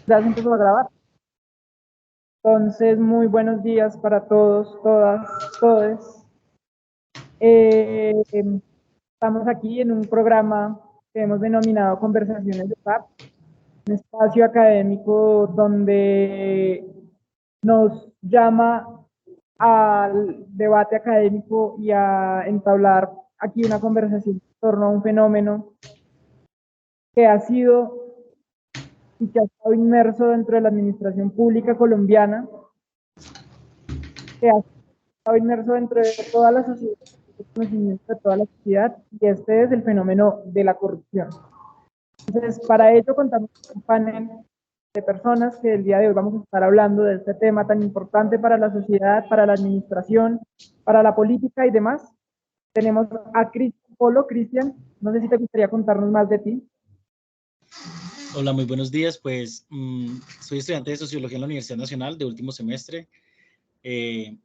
Ya se empezó a grabar. Entonces, muy buenos días para todos, todas, todes. Estamos aquí en un programa que hemos denominado Conversaciones de PAP, un espacio académico donde nos llama al debate académico y a entablar aquí una conversación en torno a un fenómeno que ha sido y que ha estado inmerso dentro de la administración pública colombiana, que ha estado inmerso dentro de toda la sociedad, el conocimiento de toda la sociedad, y este es el fenómeno de la corrupción. Entonces, para ello contamos con un panel de personas que el día de hoy vamos a estar hablando de este tema tan importante para la sociedad, para la administración, para la política y demás. Tenemos a Cristian Polo. Cristian, no sé si te gustaría contarnos más de ti. Hola, muy buenos días. Pues soy estudiante de Sociología en la Universidad Nacional de último semestre.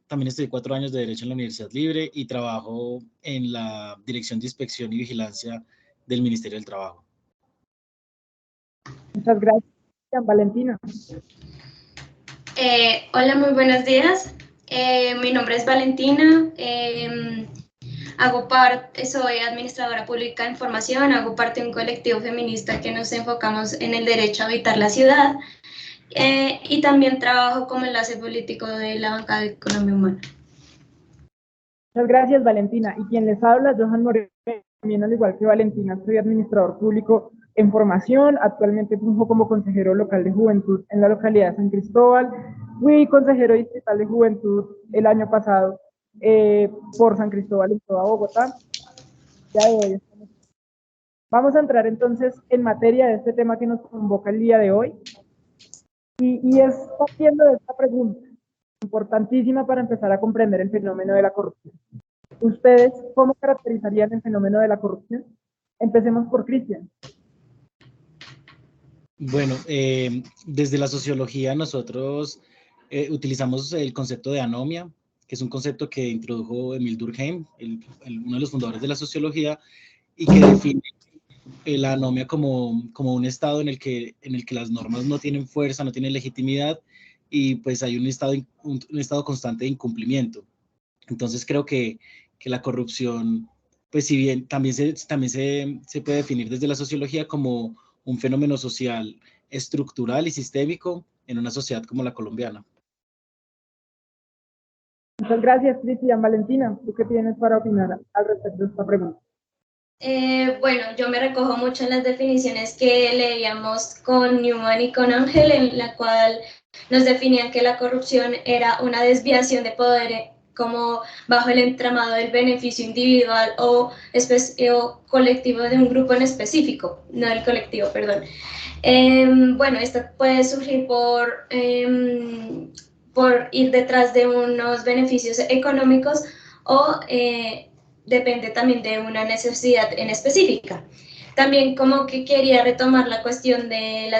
También estudié 4 años de Derecho en la Universidad Libre y trabajo en la Dirección de Inspección y Vigilancia del Ministerio del Trabajo. Muchas gracias, Valentina. Hola, muy buenos días. Mi nombre es Valentina. Soy administradora pública de información, hago parte de un colectivo feminista que nos enfocamos en el derecho a habitar la ciudad y también trabajo como enlace político de la bancada de Economía Humana. Muchas gracias, Valentina. Y quien les habla, Johan Moreno, también al igual que Valentina, soy administrador público en formación. Actualmente funjo como consejero local de juventud en la localidad de San Cristóbal. Fui consejero distrital de juventud el año pasado por San Cristóbal en toda Bogotá. Ya de hoy estamos. Vamos a entrar entonces en materia de este tema que nos convoca el día de hoy. Y es partiendo de esta pregunta, importantísima para empezar a comprender el fenómeno de la corrupción. ¿Ustedes cómo caracterizarían el fenómeno de la corrupción? Empecemos por Cristian. Bueno, desde la sociología nosotros utilizamos el concepto de anomia, que es un concepto que introdujo Emil Durkheim, uno de los fundadores de la sociología, y que define la anomia como un estado en el que las normas no tienen fuerza, no tienen legitimidad, y pues hay un estado constante de incumplimiento. Entonces creo que la corrupción, pues si bien también se puede definir desde la sociología como un fenómeno social estructural y sistémico en una sociedad como la colombiana. Muchas gracias, Cristian. Valentina, ¿tú qué tienes para opinar al respecto de esta pregunta? Bueno, yo me recojo mucho en las definiciones que leíamos con Newman y con Ángel, en la cual nos definían que la corrupción era una desviación de poder como bajo el entramado del beneficio individual o colectivo de un grupo en específico, no del colectivo, perdón. Bueno, esto puede surgir por ir detrás de unos beneficios económicos o depende también de una necesidad en específica. También como que quería retomar la cuestión de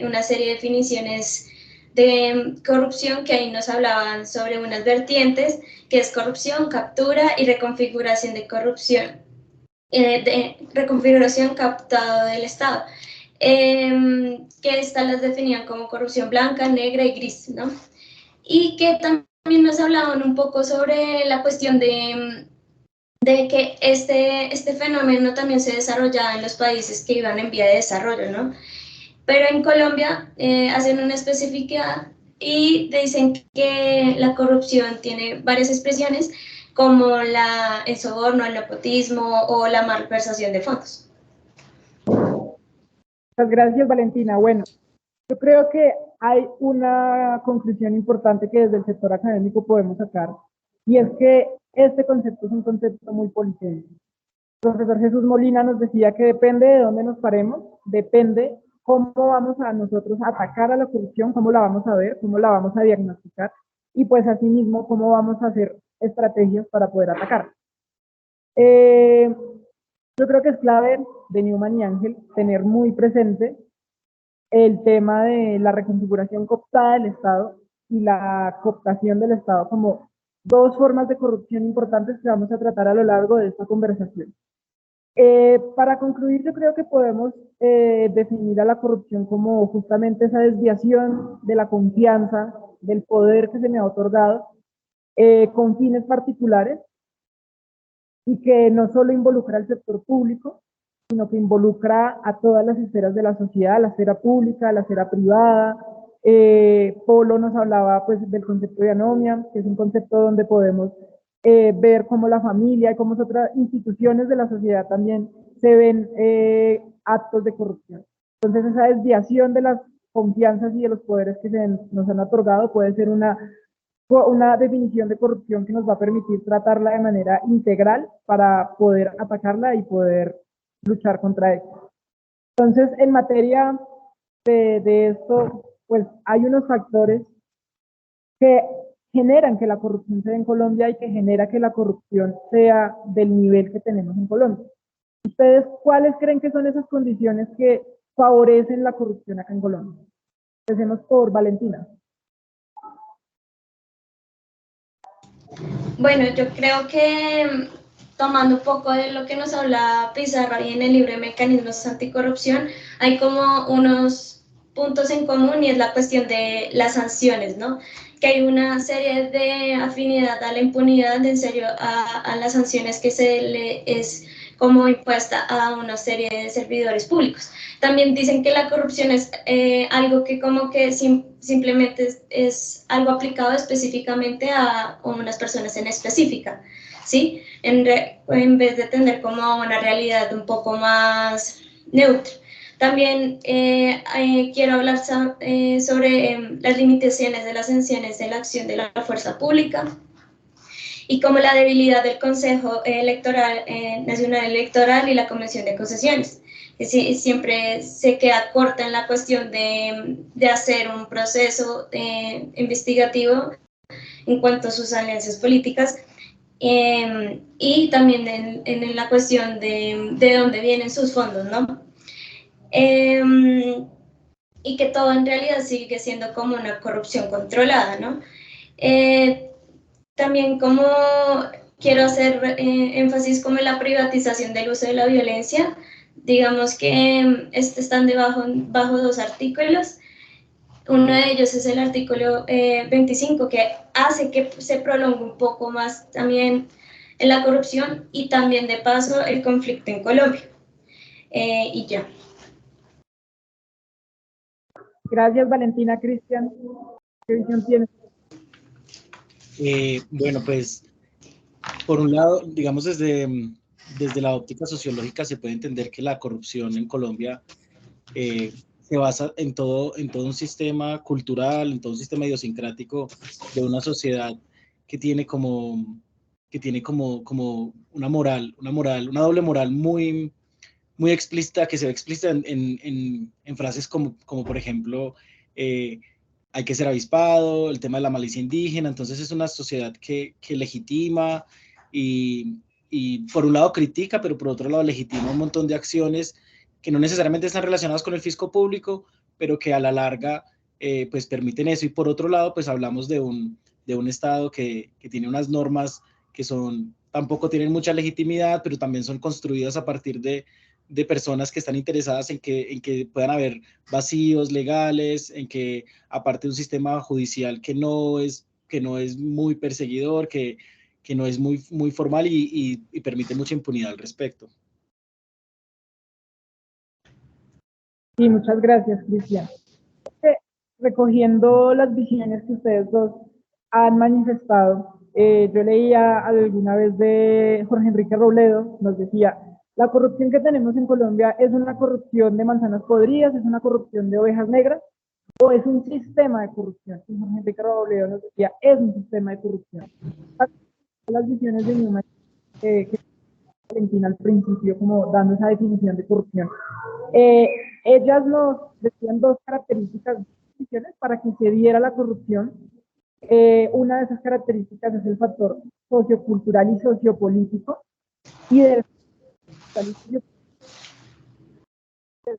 una serie de definiciones de corrupción que ahí nos hablaban sobre unas vertientes, que es corrupción, captura y reconfiguración de corrupción, de reconfiguración captada del Estado, que estas las definían como corrupción blanca, negra y gris, ¿no? Y que también nos hablaban un poco sobre la cuestión de que este fenómeno también se desarrollaba en los países que iban en vía de desarrollo, ¿no? Pero en Colombia hacen una especificidad y dicen que la corrupción tiene varias expresiones como el soborno, el nepotismo o la malversación de fondos. Muchas gracias, Valentina. Bueno, yo creo que hay una conclusión importante que desde el sector académico podemos sacar, y es que este concepto es un concepto muy polisémico. El profesor Jesús Molina nos decía que depende de dónde nos paremos, depende cómo vamos a nosotros a atacar a la corrupción, cómo la vamos a ver, cómo la vamos a diagnosticar, y pues asimismo cómo vamos a hacer estrategias para poder atacar. Yo creo que es clave de Newman y Ángel tener muy presente el tema de la reconfiguración cooptada del Estado y la cooptación del Estado como dos formas de corrupción importantes que vamos a tratar a lo largo de esta conversación. Para concluir, yo creo que podemos definir a la corrupción como justamente esa desviación de la confianza, del poder que se me ha otorgado, con fines particulares, y que no solo involucra al sector público, sino que involucra a todas las esferas de la sociedad, la esfera pública, la esfera privada. Polo nos hablaba pues del concepto de anomia, que es un concepto donde podemos ver cómo la familia y cómo otras instituciones de la sociedad también se ven actos de corrupción. Entonces esa desviación de las confianzas y de los poderes que nos han otorgado puede ser una definición de corrupción que nos va a permitir tratarla de manera integral para poder atacarla y poder luchar contra ella. Entonces, en materia de esto, pues hay unos factores que generan que la corrupción se dé en Colombia y que genera que la corrupción sea del nivel que tenemos en Colombia. ¿Ustedes cuáles creen que son esas condiciones que favorecen la corrupción acá en Colombia? Empecemos por Valentina. Bueno, yo creo que tomando un poco de lo que nos habla Pizarro y en el libro de Mecanismos Anticorrupción, hay como unos puntos en común y es la cuestión de las sanciones, ¿no? Que hay una serie de afinidad a la impunidad, en serio, a las sanciones que se le es como impuesta a una serie de servidores públicos. También dicen que la corrupción es algo que como que simplemente es algo aplicado específicamente a unas personas en específica, ¿sí? En vez de tener como una realidad un poco más neutra. También quiero hablar sobre las limitaciones de las sanciones de la acción de la fuerza pública y como la debilidad del Consejo Nacional Electoral y la Comisión de Concesiones, que siempre se queda corta en la cuestión de hacer un proceso investigativo en cuanto a sus alianzas políticas, y también en la cuestión de dónde vienen sus fondos, ¿no? Y que todo en realidad sigue siendo como una corrupción controlada, ¿no? También como quiero hacer énfasis como en la privatización del uso de la violencia, digamos que están bajo dos artículos. Uno de ellos es el artículo 25, que hace que se prolongue un poco más también en la corrupción y también de paso el conflicto en Colombia. Y ya. Gracias, Valentina. Cristian, ¿qué visión tienes? Bueno, pues, por un lado, digamos, desde la óptica sociológica se puede entender que la corrupción en Colombia se basa en todo un sistema cultural, en todo un sistema idiosincrático de una sociedad que tiene como una doble moral muy, muy explícita, que se ve explícita en frases como por ejemplo, hay que ser avispado, el tema de la malicia indígena. Entonces es una sociedad que legitima y por un lado critica, pero por otro lado legitima un montón de acciones que no necesariamente están relacionadas con el fisco público, pero que a la larga pues permiten eso. Y por otro lado, pues hablamos de un Estado que tiene unas normas que tampoco tienen mucha legitimidad, pero también son construidas a partir de personas que están interesadas en que puedan haber vacíos legales, en que aparte de un sistema judicial que no es muy perseguidor, que no es muy, muy formal y permite mucha impunidad al respecto. Sí, muchas gracias, Cristian. Recogiendo las visiones que ustedes dos han manifestado, yo leía alguna vez de Jorge Enrique Robledo, nos decía, la corrupción que tenemos en Colombia es una corrupción de manzanas podridas, es una corrupción de ovejas negras, o es un sistema de corrupción. Y Jorge Enrique Robledo nos decía, es un sistema de corrupción. Las visiones de Newman, que Valentina al principio, como dando esa definición de corrupción. Ellas nos decían dos características para que se diera la corrupción. Una de esas características es el factor sociocultural y sociopolítico, y de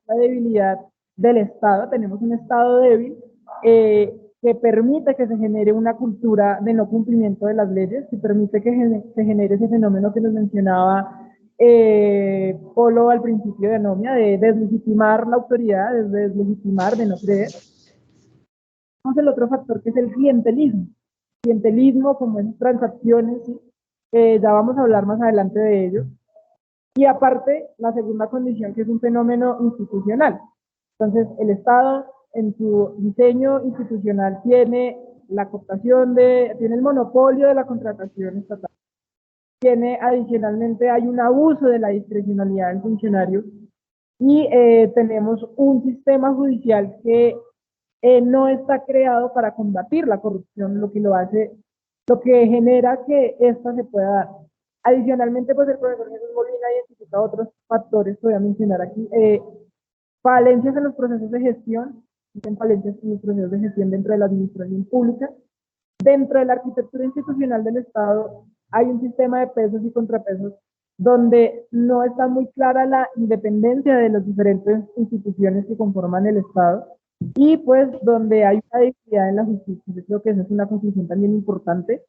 la debilidad del Estado. Tenemos un Estado débil que permite que se genere una cultura de no cumplimiento de las leyes, que permite que se genere ese fenómeno que nos mencionaba polo al principio de anomia, de deslegitimar la autoridad, de deslegitimar, de no creer. Tenemos el otro factor que es el clientelismo. Clientelismo, como esas transacciones, ¿sí? Ya vamos a hablar más adelante de ello. Y aparte, la segunda condición, que es un fenómeno institucional. Entonces, el Estado, en su diseño institucional, tiene la cooptación tiene el monopolio de la contratación estatal. Tiene, adicionalmente, hay un abuso de la discrecionalidad del funcionario y tenemos un sistema judicial que no está creado para combatir la corrupción, lo que lo hace, lo que genera que esta se pueda dar. Adicionalmente, pues el profesor Jesús Molina identifica otros factores que voy a mencionar aquí. Falencias en los procesos de gestión, dicen falencias en los procesos de gestión dentro de la administración pública. Dentro de la arquitectura institucional del Estado hay un sistema de pesos y contrapesos donde no está muy clara la independencia de las diferentes instituciones que conforman el Estado y pues donde hay una debilidad en la justicia. Yo creo que esa es una conclusión también importante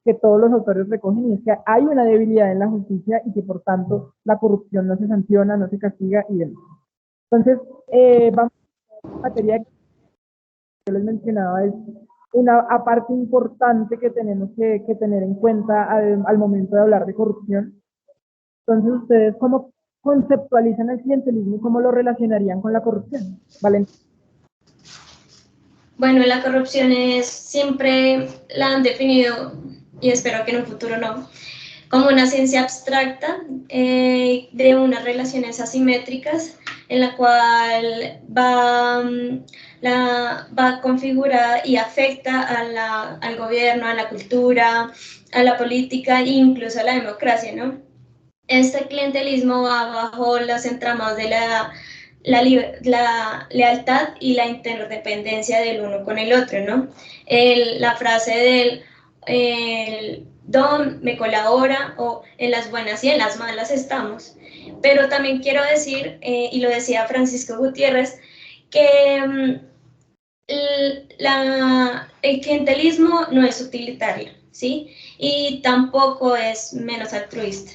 que todos los autores recogen, y es que hay una debilidad en la justicia y que por tanto la corrupción no se sanciona, no se castiga y demás. Entonces, vamos a la materia que yo les mencionaba, es una parte importante que tenemos que tener en cuenta al momento de hablar de corrupción. Entonces, ¿ustedes cómo conceptualizan el clientelismo y cómo lo relacionarían con la corrupción? Valentina. Bueno, la corrupción siempre la han definido, y espero que en un futuro no, como una ciencia abstracta de unas relaciones asimétricas en la cual va configurada y afecta al gobierno, a la cultura, a la política e incluso a la democracia, ¿no? Este clientelismo va bajo los entramados de la lealtad y la interdependencia del uno con el otro, ¿no? La frase del don me colabora, o en las buenas y en las malas estamos. Pero también quiero decir, y lo decía Francisco Gutiérrez, que el clientelismo no es utilitario, ¿sí? Y tampoco es menos altruista.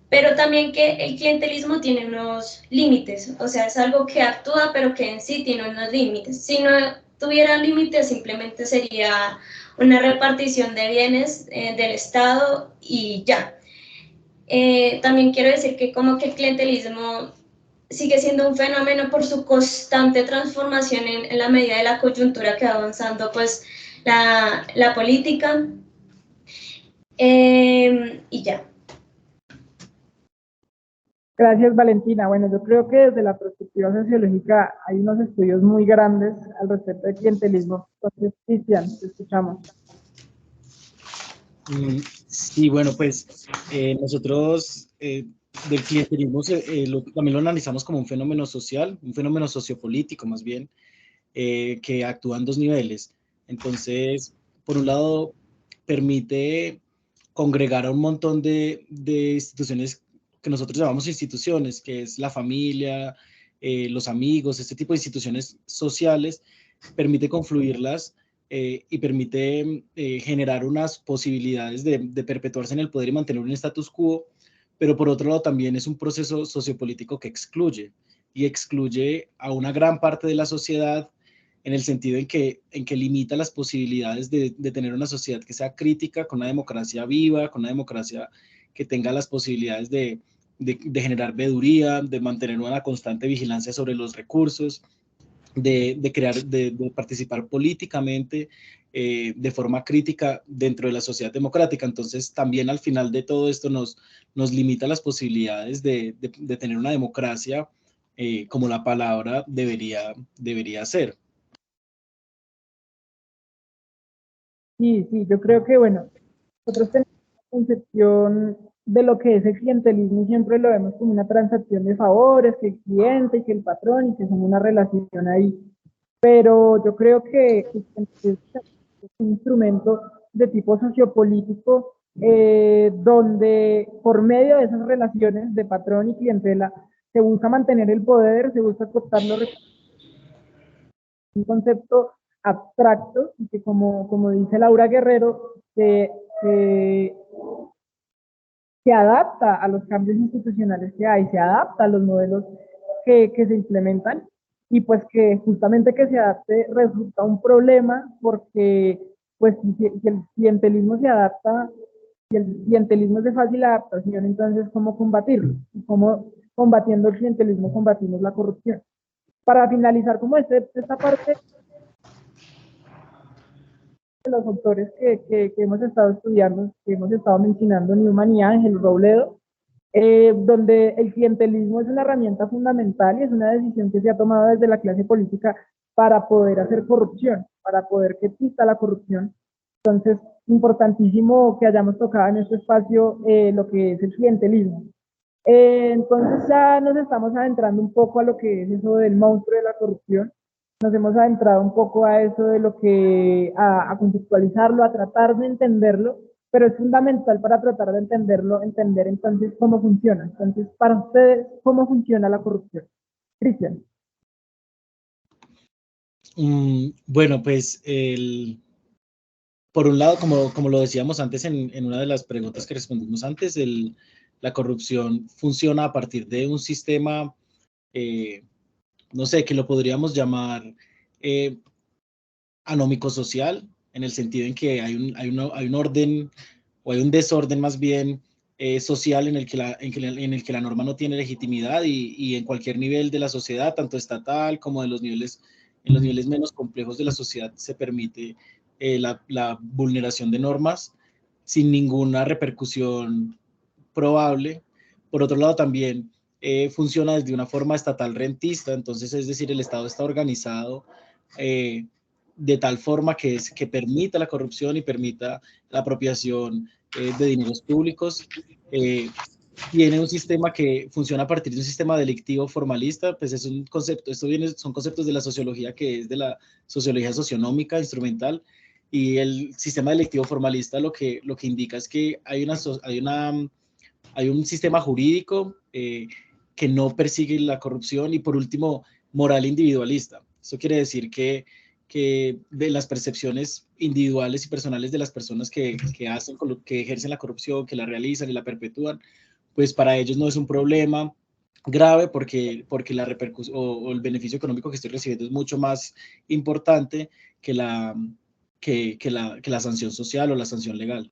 Pero también que el clientelismo tiene unos límites, o sea, es algo que actúa, pero que en sí tiene unos límites. Si no tuviera límites, simplemente sería una repartición de bienes del Estado y ya. También quiero decir que como que el clientelismo sigue siendo un fenómeno por su constante transformación en la medida de la coyuntura que va avanzando pues la política. Y ya. Gracias, Valentina. Bueno, yo creo que desde la perspectiva sociológica hay unos estudios muy grandes al respecto del clientelismo. Entonces, Cristian, te escuchamos. Sí, bueno, pues nosotros del clientelismo también lo analizamos como un fenómeno social, un fenómeno sociopolítico más bien, que actúa en dos niveles. Entonces, por un lado, permite congregar a un montón de instituciones que nosotros llamamos instituciones, que es la familia, los amigos, este tipo de instituciones sociales, permite confluirlas y permite generar unas posibilidades de perpetuarse en el poder y mantener un status quo, pero por otro lado también es un proceso sociopolítico que excluye, y excluye a una gran parte de la sociedad en el sentido en que limita las posibilidades de tener una sociedad que sea crítica, con una democracia viva, con una democracia que tenga las posibilidades de generar veeduría, de mantener una constante vigilancia sobre los recursos, de participar políticamente de forma crítica dentro de la sociedad democrática. Entonces, también al final de todo esto nos limita las posibilidades de tener una democracia como la palabra debería ser. Sí, yo creo que, bueno, nosotros tenemos una concepción de lo que es el clientelismo y siempre lo vemos como una transacción de favores, que el cliente y que el patrón y que son una relación ahí. Pero yo creo que es un instrumento de tipo sociopolítico donde por medio de esas relaciones de patrón y clientela se busca mantener el poder, se busca cooptar los recursos, un concepto abstracto y que como dice Laura Guerrero, se se adapta a los cambios institucionales que hay, se adapta a los modelos que se implementan, y pues que justamente que se adapte resulta un problema porque pues si el clientelismo se adapta, si el clientelismo es de fácil adaptación, entonces ¿cómo combatirlo? ¿Cómo combatiendo el clientelismo combatimos la corrupción? Para finalizar como esta parte de los autores que hemos estado estudiando, que hemos estado mencionando, Newman y Ángel Robledo, donde el clientelismo es una herramienta fundamental y es una decisión que se ha tomado desde la clase política para poder hacer corrupción, para poder que exista la corrupción. Entonces, importantísimo que hayamos tocado en este espacio lo que es el clientelismo. Entonces ya nos estamos adentrando un poco a lo que es eso del monstruo de la corrupción. Nos hemos adentrado un poco a eso de lo que, a conceptualizarlo, a tratar de entenderlo, pero es fundamental para tratar de entenderlo, entender entonces cómo funciona. Entonces, para ustedes, ¿cómo funciona la corrupción? Cristian. Bueno, pues por un lado, como lo decíamos antes en una de las preguntas que respondimos antes, la corrupción funciona a partir de un sistema, no sé, que lo podríamos llamar anómico social, en el sentido en que hay un orden, o hay un desorden más bien social en el que la norma no tiene legitimidad, y en cualquier nivel de la sociedad, tanto estatal como en los niveles menos complejos de la sociedad, se permite la vulneración de normas sin ninguna repercusión probable. Por otro lado, también funciona desde una forma estatal rentista, entonces, es decir, el Estado está organizado de tal forma que permita la corrupción y permita la apropiación de dineros públicos. Tiene un sistema que funciona a partir de un sistema delictivo formalista, pues es un concepto, son conceptos de la sociología, que es de la sociología socionómica instrumental, y el sistema delictivo formalista lo que indica es que hay un sistema jurídico que no persigue la corrupción, y por último, moral individualista. Eso quiere decir que de las percepciones individuales y personales de las personas que ejercen la corrupción, que la realizan y la perpetúan, pues para ellos no es un problema grave, porque la repercusión o el beneficio económico que estoy recibiendo es mucho más importante que la sanción social o la sanción legal.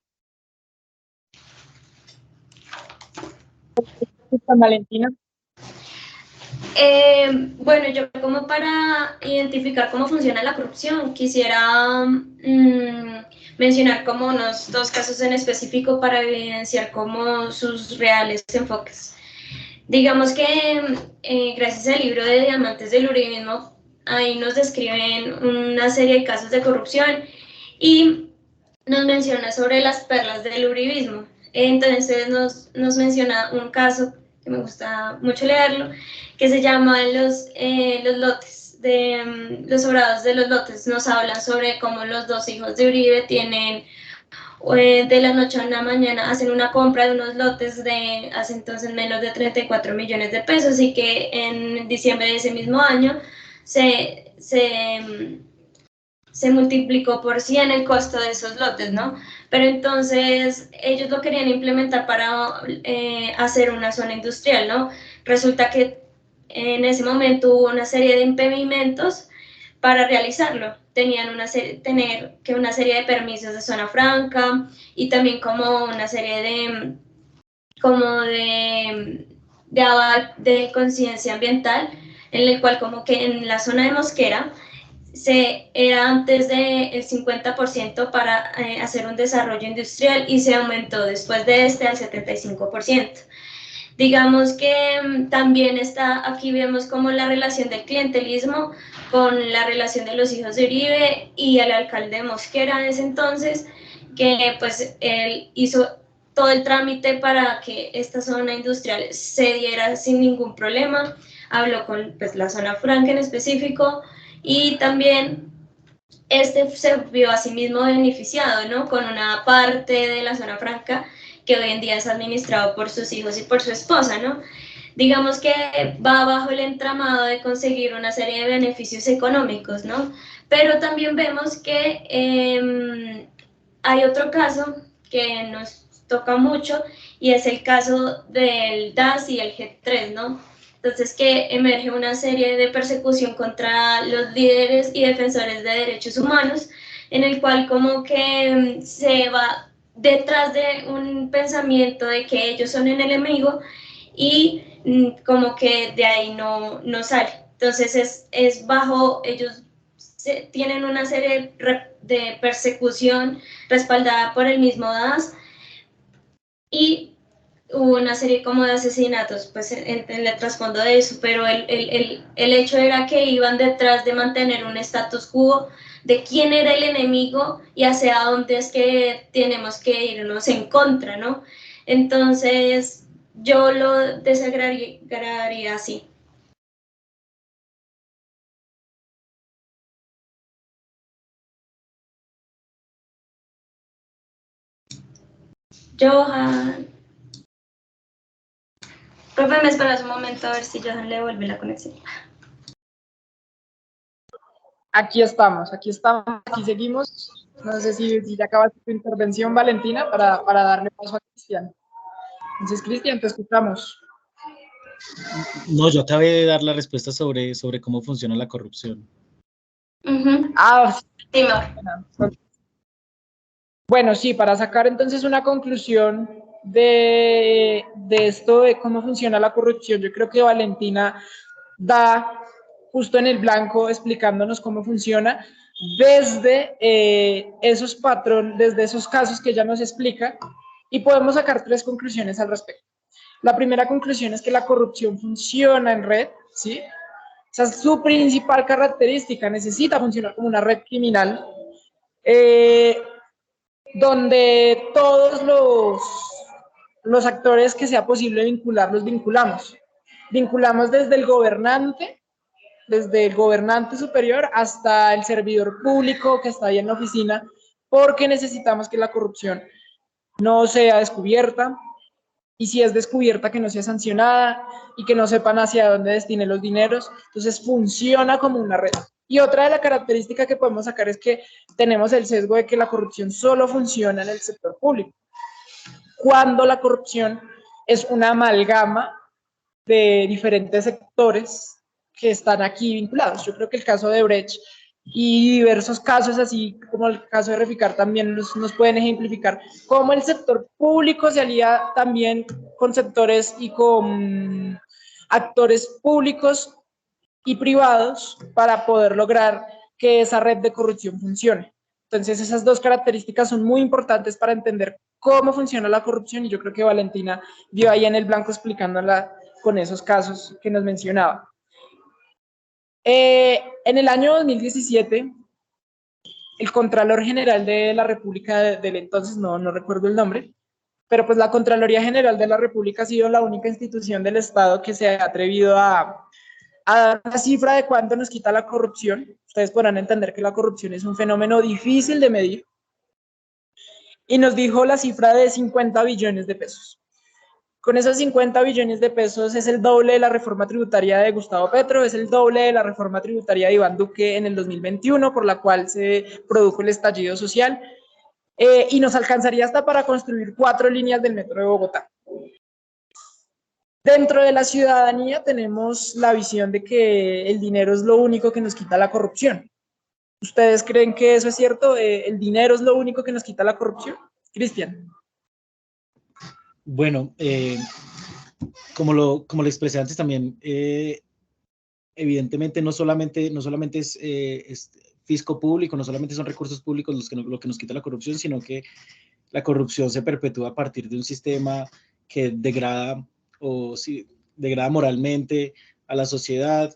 Valentina. Bueno, yo como para identificar cómo funciona la corrupción, quisiera mencionar como unos dos casos en específico para evidenciar como sus reales enfoques. Digamos que gracias al libro de Diamantes del Uribismo, ahí nos describen una serie de casos de corrupción y nos menciona sobre las perlas del uribismo. Entonces nos menciona un caso que me gusta mucho leerlo, que se llama los lotes, los sobrados de los lotes. Nos hablan sobre cómo los dos hijos de Uribe tienen de la noche a la mañana, hacen una compra de unos lotes de hace entonces menos de 34 millones de pesos, y que en diciembre de ese mismo año se multiplicó por 100 el costo de esos lotes, ¿no? Pero entonces ellos lo querían implementar para hacer una zona industrial, ¿no? Resulta que en ese momento hubo una serie de impedimentos para realizarlo. Tenían una serie de permisos de zona franca, y también como una serie de aval de conciencia ambiental, en el cual como que en la zona de Mosquera era antes del 50% para hacer un desarrollo industrial, y se aumentó después de al 75%. Digamos que también aquí vemos como la relación del clientelismo con la relación de los hijos de Uribe y el alcalde de Mosquera en ese entonces, que pues él hizo todo el trámite para que esta zona industrial se diera sin ningún problema. Habló con pues, la zona franca en específico, y también se vio a sí mismo beneficiado, ¿no? Con una parte de la zona franca que hoy en día es administrado por sus hijos y por su esposa, ¿no? Digamos que va bajo el entramado de conseguir una serie de beneficios económicos, ¿no? Pero también vemos que hay otro caso que nos toca mucho, y es el caso del DAS y el G3, ¿no? Entonces, que emerge una serie de persecución contra los líderes y defensores de derechos humanos, en el cual como que se va detrás de un pensamiento de que ellos son el enemigo y como que de ahí no sale. Entonces es bajo, ellos tienen una serie de persecución respaldada por el mismo DAS, y hubo una serie como de asesinatos pues en el trasfondo de eso, pero el hecho era que iban detrás de mantener un status quo de quién era el enemigo y hacia dónde es que tenemos que irnos en contra, ¿no? Entonces yo lo desagregaría así. Johan. Profe, me esperas un momento a ver si Johan le devuelve la conexión. Aquí estamos, aquí seguimos. No sé si ya acabaste tu intervención, Valentina, para darle paso a Cristian. Entonces, Cristian, te escuchamos. No, yo acabé de dar la respuesta sobre cómo funciona la corrupción. Sí, no. Bueno, sí, para sacar entonces una conclusión de esto, de cómo funciona la corrupción, yo creo que Valentina da justo en el blanco explicándonos cómo funciona desde esos patrones, desde esos casos que ella nos explica, y podemos sacar 3 conclusiones al respecto. La primera conclusión es que la corrupción funciona en red, ¿sí? Esa es su principal característica, necesita funcionar como una red criminal, donde todos los actores que sea posible vincular, los vinculamos. Vinculamos desde el gobernante superior hasta el servidor público que está ahí en la oficina, porque necesitamos que la corrupción no sea descubierta, y si es descubierta, que no sea sancionada y que no sepan hacia dónde destine los dineros. Entonces funciona como una red. Y otra de las características que podemos sacar es que tenemos el sesgo de que la corrupción solo funciona en el sector público, cuando la corrupción es una amalgama de diferentes sectores que están aquí vinculados. Yo creo que el caso de Brecht y diversos casos, así como el caso de Reficar, también nos pueden ejemplificar cómo el sector público se alía también con sectores y con actores públicos y privados para poder lograr que esa red de corrupción funcione. Entonces, esas 2 características son muy importantes para entender cómo funciona la corrupción, y yo creo que Valentina vio ahí en el blanco explicándola con esos casos que nos mencionaba. En el año 2017, el Contralor General de la República del entonces, no recuerdo el nombre, pero pues la Contraloría General de la República ha sido la única institución del Estado que se ha atrevido a dar una cifra de cuánto nos quita la corrupción. Ustedes podrán entender que la corrupción es un fenómeno difícil de medir, y nos dijo la cifra de 50 billones de pesos. Con esos 50 billones de pesos es el doble de la reforma tributaria de Gustavo Petro, es el doble de la reforma tributaria de Iván Duque en el 2021, por la cual se produjo el estallido social, y nos alcanzaría hasta para construir 4 líneas del metro de Bogotá. Dentro de la ciudadanía tenemos la visión de que el dinero es lo único que nos quita la corrupción. ¿Ustedes creen que eso es cierto? ¿El dinero es lo único que nos quita la corrupción? Cristian. Bueno, como lo expresé antes también, evidentemente no solamente es fisco público, no solamente son recursos públicos lo que nos quita la corrupción, sino que la corrupción se perpetúa a partir de un sistema que degrada moralmente a la sociedad,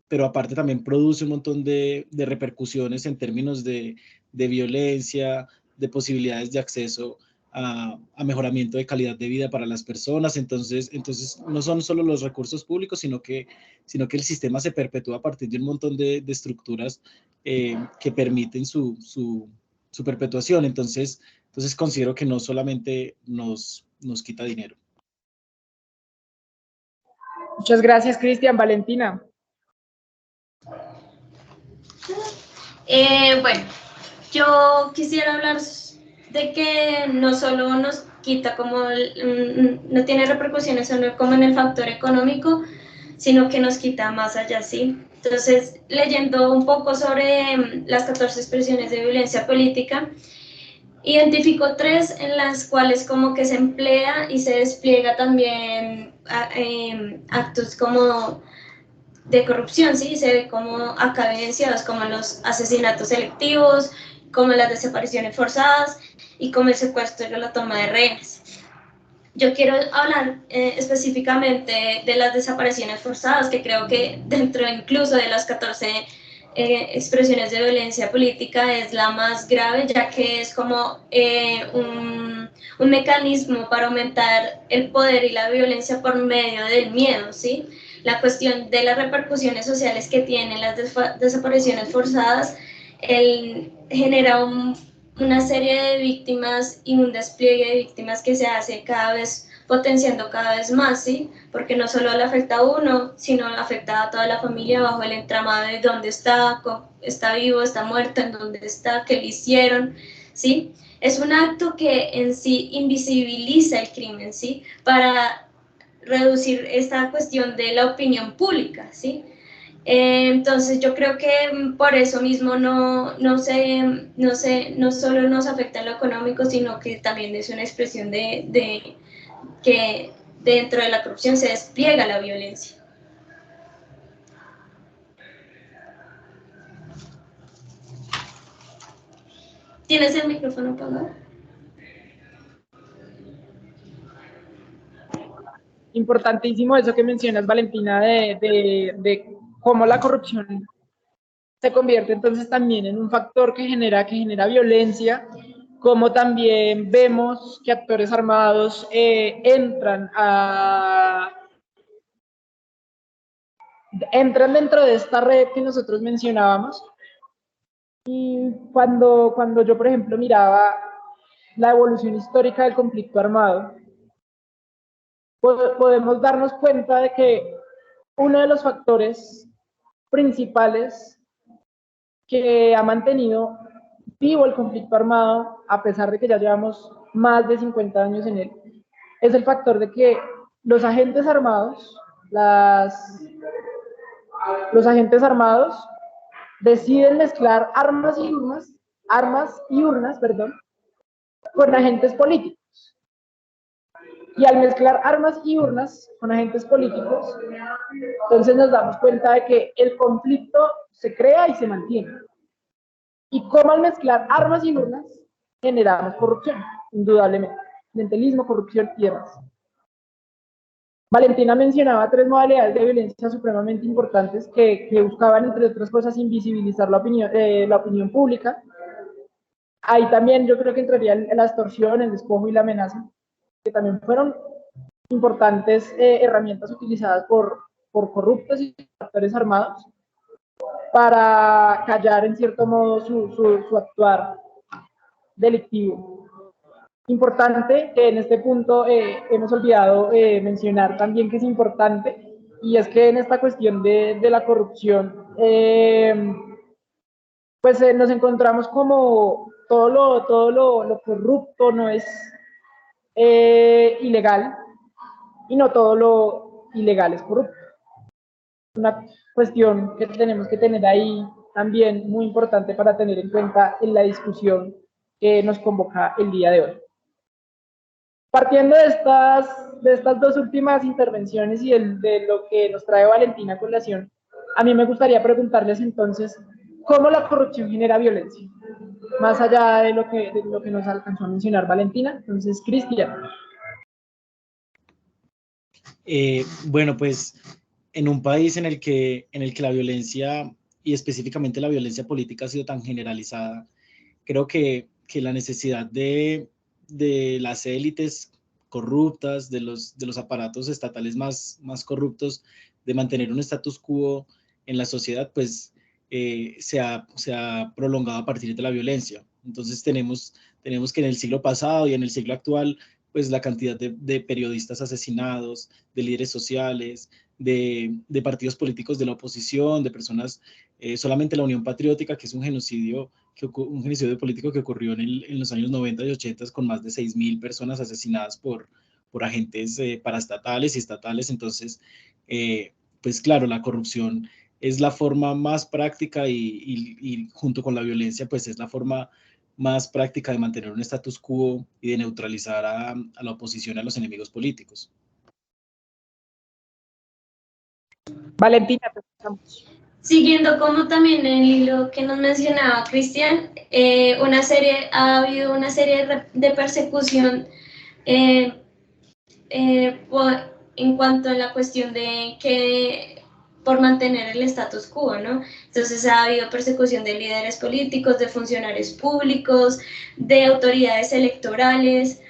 pero aparte también produce un montón de repercusiones en términos de violencia, de posibilidades de acceso a mejoramiento de calidad de vida para las personas. Entonces no son solo los recursos públicos, sino que el sistema se perpetúa a partir de un montón de estructuras que permiten su perpetuación. Entonces considero que no solamente nos quita dinero. Muchas gracias, Cristian. Valentina. Bueno, yo quisiera hablar de que no solo nos quita como, no tiene repercusiones solo como en el factor económico, sino que nos quita más allá, ¿sí? Entonces, leyendo un poco sobre las 14 expresiones de violencia política, identifico 3 en las cuales como que se emplea y se despliega también actos como de corrupción, ¿sí? Se ve como acá evidenciados como los asesinatos selectivos, como las desapariciones forzadas y como el secuestro y la toma de rehenes. Yo quiero hablar específicamente de las desapariciones forzadas, que creo que dentro incluso de las 14 expresiones de violencia política es la más grave, ya que es como un mecanismo para aumentar el poder y la violencia por medio del miedo, ¿sí? La cuestión de las repercusiones sociales que tienen las desapariciones forzadas, genera una serie de víctimas y un despliegue de víctimas que se hace cada vez potenciando cada vez más, ¿sí? Porque no solo le afecta a uno, sino afecta a toda la familia bajo el entramado de dónde está vivo, está muerto, en dónde está, qué le hicieron, ¿sí? Es un acto que en sí invisibiliza el crimen, ¿sí? Para reducir esta cuestión de la opinión pública, ¿sí? Entonces yo creo que por eso mismo no solo nos afecta en lo económico, sino que también es una expresión de que dentro de la corrupción se despliega la violencia. ¿Tienes el micrófono apagado? Importantísimo eso que mencionas, Valentina, de cómo la corrupción se convierte entonces también en un factor que genera violencia, como también vemos que actores armados entran dentro de esta red que nosotros mencionábamos. Y cuando yo, por ejemplo, miraba la evolución histórica del conflicto armado, podemos darnos cuenta de que uno de los factores principales que ha mantenido vivo el conflicto armado, a pesar de que ya llevamos más de 50 años en él, es el factor de que los agentes armados, los agentes armados deciden mezclar armas y urnas, con agentes políticos. Y al mezclar armas y urnas con agentes políticos, entonces nos damos cuenta de que el conflicto se crea y se mantiene. Y cómo al mezclar armas y urnas generamos corrupción, indudablemente. Clientelismo, corrupción y demás. Valentina mencionaba 3 modalidades de violencia supremamente importantes que buscaban, entre otras cosas, invisibilizar la opinión pública. Ahí también yo creo que entraría la extorsión, el despojo y la amenaza, que también fueron importantes herramientas utilizadas por corruptos y actores armados para callar en cierto modo su actuar delictivo. Importante que en este punto hemos olvidado mencionar también que es importante, y es que en esta cuestión de la corrupción, pues nos encontramos como todo lo corrupto no es ilegal, y no todo lo ilegal es corrupto. Una cuestión que tenemos que tener ahí también muy importante para tener en cuenta en la discusión que nos convoca el día de hoy. Partiendo de estas 2 últimas intervenciones y de lo que nos trae Valentina a colación, a mí me gustaría preguntarles entonces, ¿cómo la corrupción genera violencia? Más allá de lo que nos alcanzó a mencionar Valentina. Entonces, Cristian. Bueno, pues en un país en el que la violencia, y específicamente la violencia política, ha sido tan generalizada, creo que la necesidad de las élites corruptas, de los aparatos estatales más corruptos, de mantener un status quo en la sociedad, pues se ha prolongado a partir de la violencia. Entonces tenemos que en el siglo pasado y en el siglo actual, pues la cantidad de periodistas asesinados, de líderes sociales, de partidos políticos de la oposición, de personas, solamente la Unión Patriótica, que es un genocidio un genocidio político que ocurrió en los años 90 y 80 con más de 6.000 personas asesinadas por agentes paraestatales y estatales. Entonces, pues claro, la corrupción es la forma más práctica y junto con la violencia, pues es la forma más práctica de mantener un status quo y de neutralizar a la oposición, a los enemigos políticos. Valentina, te escuchamos. Siguiendo como también el hilo que nos mencionaba Cristian, ha habido una serie de persecución en cuanto a la cuestión de que por mantener el status quo, ¿no? Entonces ha habido persecución de líderes políticos, de funcionarios públicos, de autoridades electorales.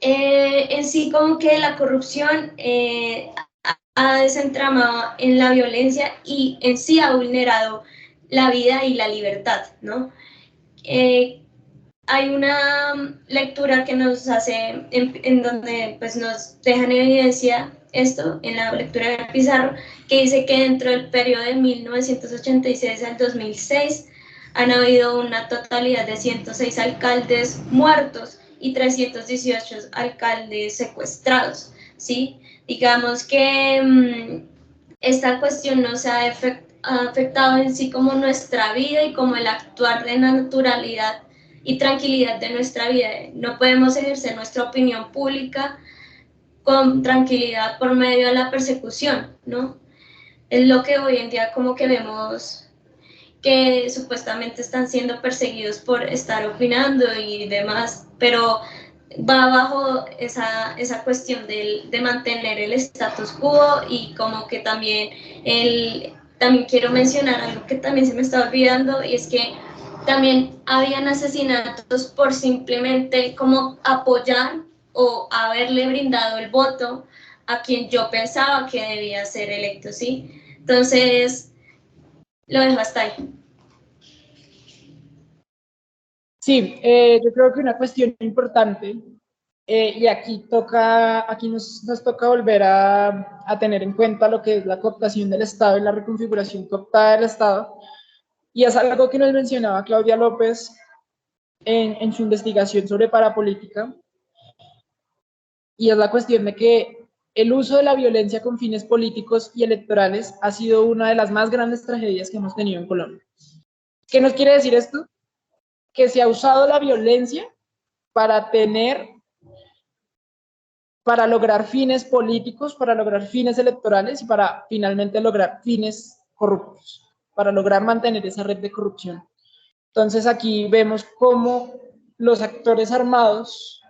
En sí como que la corrupción ha desentramado en la violencia y en sí ha vulnerado la vida y la libertad, ¿no? Hay una lectura que nos hace, en donde pues nos deja en evidencia esto, en la lectura de Pizarro, que dice que dentro del periodo de 1986 al 2006 han habido una totalidad de 106 alcaldes muertos y 318 alcaldes secuestrados, ¿sí? Digamos que esta cuestión nos ha afectado en sí como nuestra vida y como el actuar de la naturalidad y tranquilidad de nuestra vida. No podemos ejercer nuestra opinión pública con tranquilidad por medio de la persecución, ¿no? Es lo que hoy en día como que vemos que supuestamente están siendo perseguidos por estar opinando y demás, pero va bajo esa cuestión de mantener el status quo y como que también quiero mencionar algo que también se me está olvidando, y es que también habían asesinatos por simplemente como apoyar o haberle brindado el voto a quien yo pensaba que debía ser electo, ¿sí? Entonces, lo dejo hasta ahí. Sí, yo creo que una cuestión importante, y aquí nos toca volver a tener en cuenta lo que es la cooptación del Estado y la reconfiguración cooptada del Estado, y es algo que nos mencionaba Claudia López en su investigación sobre parapolítica, y es la cuestión de que el uso de la violencia con fines políticos y electorales ha sido una de las más grandes tragedias que hemos tenido en Colombia. ¿Qué nos quiere decir esto? Que se ha usado la violencia para lograr fines políticos, para lograr fines electorales y para finalmente lograr fines corruptos, para lograr mantener esa red de corrupción. Entonces aquí vemos cómo los actores armados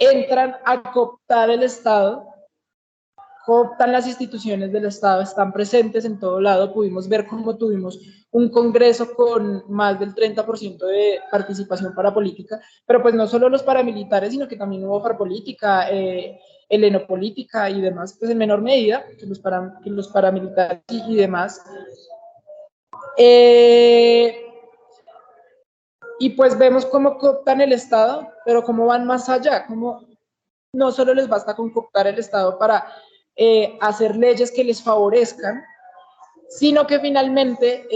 entran a cooptar el Estado, cooptan las instituciones del Estado, están presentes en todo lado. Pudimos ver cómo tuvimos un congreso con más del 30% de participación parapolítica, pero pues no solo los paramilitares, sino que también hubo parapolítica, helenopolítica y demás, pues en menor medida que los paramilitares y demás. Y pues vemos cómo cooptan el Estado, pero cómo van más allá, cómo no solo les basta con cooptar el Estado para hacer leyes que les favorezcan, sino que finalmente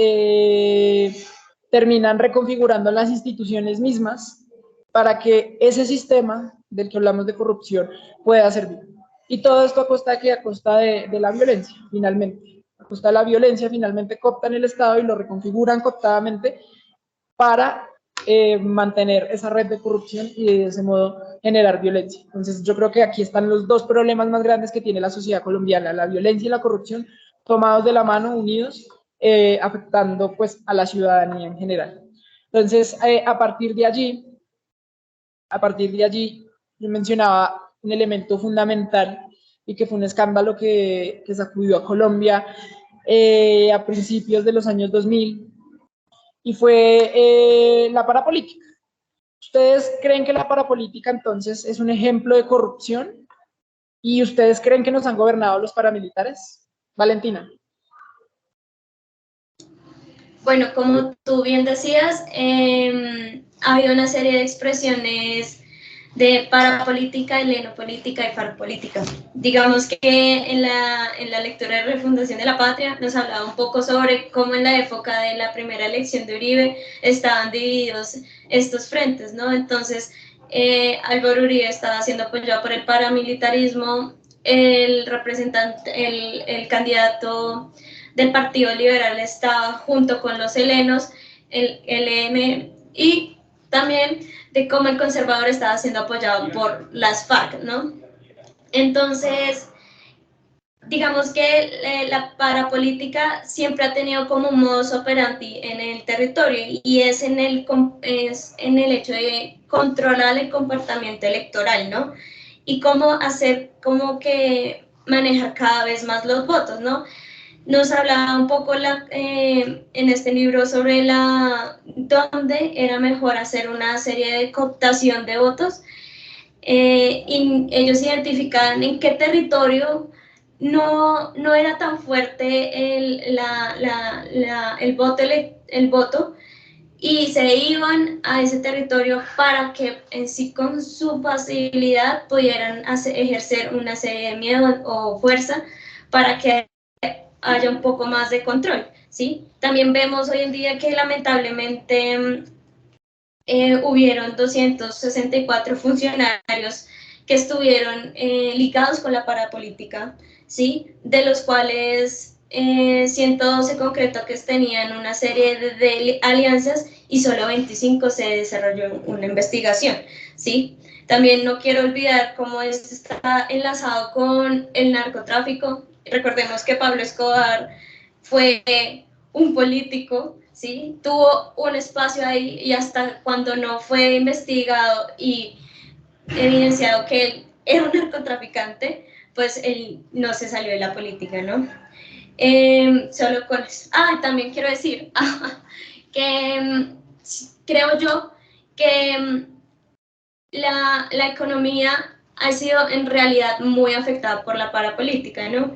terminan reconfigurando las instituciones mismas para que ese sistema del que hablamos de corrupción pueda servir. Y todo esto a costa de la violencia, finalmente. A costa de la violencia, finalmente cooptan el Estado y lo reconfiguran cooptadamente para mantener esa red de corrupción y de ese modo generar violencia. Entonces yo creo que aquí están los dos problemas más grandes que tiene la sociedad colombiana, la violencia y la corrupción, tomados de la mano, unidos, afectando pues a la ciudadanía en general. Entonces, a partir de allí, yo mencionaba un elemento fundamental y que fue un escándalo que sacudió a Colombia a principios de los años 2000, y fue la parapolítica. ¿Ustedes creen que la parapolítica entonces es un ejemplo de corrupción? ¿Y ustedes creen que nos han gobernado los paramilitares? Valentina. Bueno, como tú bien decías, ha habido una serie de expresiones de parapolítica, helenopolítica y farpolítica. Digamos que en la lectura de Refundación de la Patria nos hablaba un poco sobre cómo en la época de la primera elección de Uribe estaban divididos estos frentes, ¿no? Entonces, Álvaro Uribe estaba siendo apoyado por el paramilitarismo, el candidato del Partido Liberal estaba junto con los helenos, el LN, y también de cómo el conservador estaba siendo apoyado por las FARC, ¿no? Entonces, digamos que la parapolítica siempre ha tenido como un modus operandi en el territorio y es en el hecho de controlar el comportamiento electoral, ¿no? Y cómo hacer, como que manejar cada vez más los votos, ¿no? Nos hablaba un poco en este libro sobre dónde era mejor hacer una serie de cooptación de votos. Y ellos identificaban en qué territorio no era tan fuerte el voto y se iban a ese territorio para que en sí con su facilidad pudieran ejercer una serie de miedo o fuerza para que haya un poco más de control, ¿sí? También vemos hoy en día que lamentablemente hubieron 264 funcionarios que estuvieron ligados con la parapolítica, ¿sí? De los cuales 112 concreto que tenían una serie de alianzas y solo 25 se desarrolló una investigación, ¿sí? También no quiero olvidar cómo esto está enlazado con el narcotráfico. Recordemos que Pablo Escobar fue un político, ¿sí? Tuvo un espacio ahí y hasta cuando no fue investigado y evidenciado que él era un narcotraficante, pues él no se salió de la política, ¿no? Solo con eso. También quiero decir que creo yo que la economía ha sido en realidad muy afectada por la parapolítica, ¿no?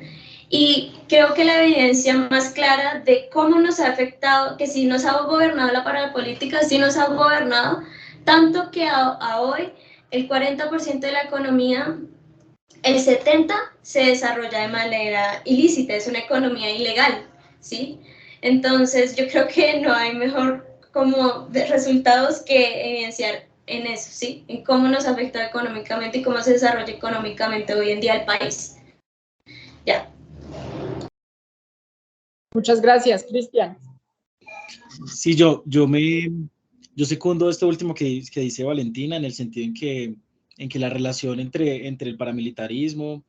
Y creo que la evidencia más clara de cómo nos ha afectado, que sí nos ha gobernado la parapolítica, sí nos ha gobernado, tanto que a hoy el 40% de la economía, el 70% se desarrolla de manera ilícita, es una economía ilegal, ¿sí? Entonces yo creo que no hay mejor como de resultados que evidenciar en eso, ¿sí? En cómo nos afecta económicamente y cómo se desarrolla económicamente hoy en día el país. Ya. Muchas gracias, Cristian. Sí, yo secundo esto último que dice Valentina, en el sentido en que la relación entre el paramilitarismo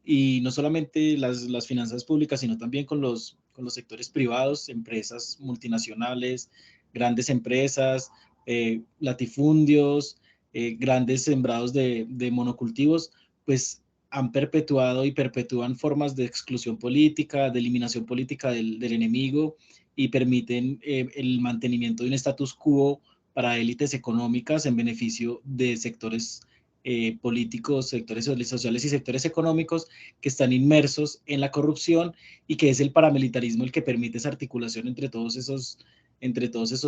y no solamente las finanzas públicas, sino también con los sectores privados, empresas multinacionales, grandes empresas, latifundios, grandes sembrados de monocultivos, pues han perpetuado y perpetúan formas de exclusión política, de eliminación política del enemigo, y permiten el mantenimiento de un status quo para élites económicas en beneficio de sectores políticos, sectores sociales y sectores económicos que están inmersos en la corrupción, y que es el paramilitarismo el que permite esa articulación entre todos esos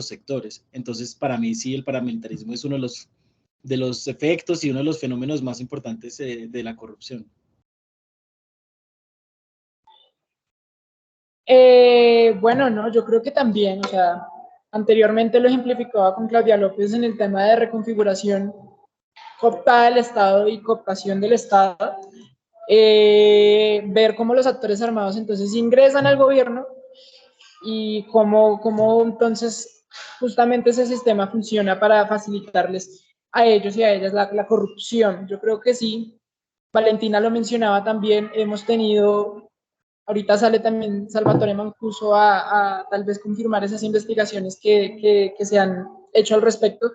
sectores. Entonces, para mí sí, el paramilitarismo es uno de los efectos y uno de los fenómenos más importantes de la corrupción. Bueno, no, yo creo que también, o sea, anteriormente lo ejemplificaba con Claudia López en el tema de reconfiguración cooptada del Estado y cooptación del Estado, ver cómo los actores armados entonces ingresan al gobierno y cómo entonces justamente ese sistema funciona para facilitarles a ellos y a ellas la corrupción. Yo creo que sí, Valentina lo mencionaba también, hemos tenido, ahorita sale también Salvatore Mancuso a tal vez confirmar esas investigaciones que se han hecho al respecto,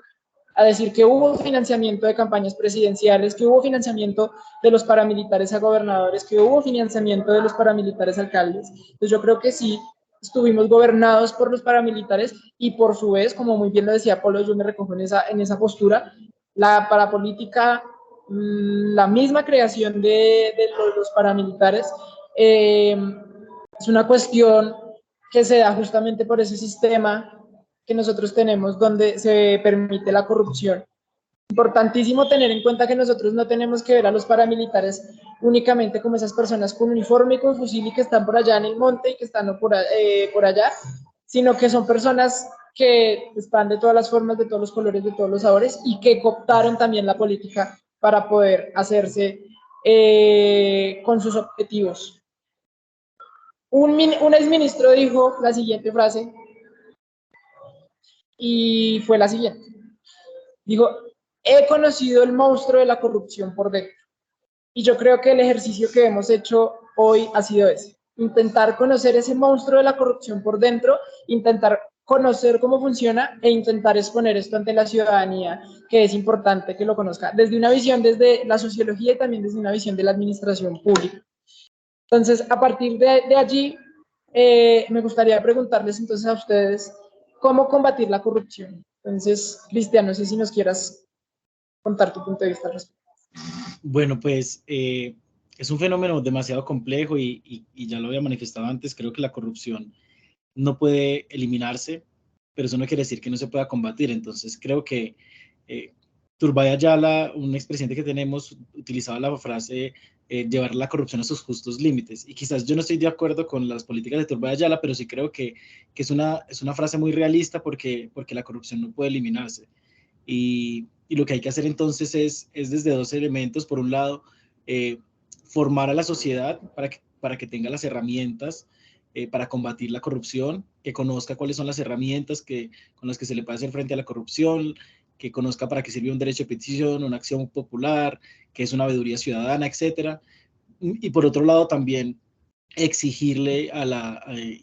a decir que hubo financiamiento de campañas presidenciales, que hubo financiamiento de los paramilitares a gobernadores, que hubo financiamiento de los paramilitares a alcaldes. Entonces yo creo que sí, estuvimos gobernados por los paramilitares y por su vez, como muy bien lo decía Polo, yo me recojo en esa postura, la parapolítica, la misma creación de los paramilitares, es una cuestión que se da justamente por ese sistema que nosotros tenemos donde se permite la corrupción. Importantísimo tener en cuenta que nosotros no tenemos que ver a los paramilitares únicamente como esas personas con uniforme y con fusil y que están por allá en el monte y que están por allá, sino que son personas que están de todas las formas, de todos los colores, de todos los sabores y que cooptaron también la política para poder hacerse con sus objetivos. Un exministro dijo la siguiente frase y fue la siguiente. Dijo, he conocido el monstruo de la corrupción por dentro. Y yo creo que el ejercicio que hemos hecho hoy ha sido ese. Intentar conocer ese monstruo de la corrupción por dentro, intentar conocer cómo funciona e intentar exponer esto ante la ciudadanía, que es importante que lo conozca, desde una visión, desde la sociología y también desde una visión de la administración pública. Entonces, a partir de allí, me gustaría preguntarles entonces a ustedes, ¿cómo combatir la corrupción? Entonces, Cristian, no sé si nos quieras contar tu punto de vista al respecto. Bueno, pues es un fenómeno demasiado complejo y ya lo había manifestado antes, creo que la corrupción no puede eliminarse, pero eso no quiere decir que no se pueda combatir. Entonces creo que Turbay Ayala, un expresidente que tenemos, utilizaba la frase llevar la corrupción a sus justos límites. Y quizás yo no estoy de acuerdo con las políticas de Turbay Ayala, pero sí creo que es una frase muy realista porque la corrupción no puede eliminarse. Y lo que hay que hacer entonces es desde dos elementos. Por un lado, formar a la sociedad para que tenga las herramientas para combatir la corrupción, que conozca cuáles son las herramientas con las que se le puede hacer frente a la corrupción, que conozca para qué sirve un derecho de petición, una acción popular, qué es una veeduría ciudadana, etcétera. Y por otro lado también exigirle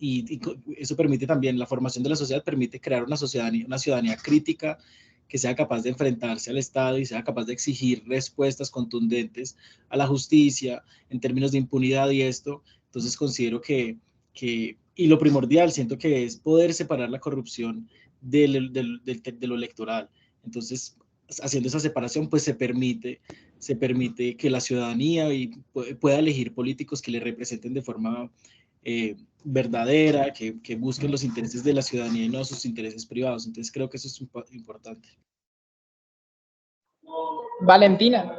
y eso permite también, la formación de la sociedad permite crear una ciudadanía crítica que sea capaz de enfrentarse al Estado y sea capaz de exigir respuestas contundentes a la justicia en términos de impunidad y esto. Entonces considero y lo primordial, siento que es poder separar la corrupción de lo electoral. Entonces, haciendo esa separación, pues se permite que la ciudadanía pueda elegir políticos que le representen de forma verdadera, que busquen los intereses de la ciudadanía y no sus intereses privados. Entonces creo que eso es importante. Valentina.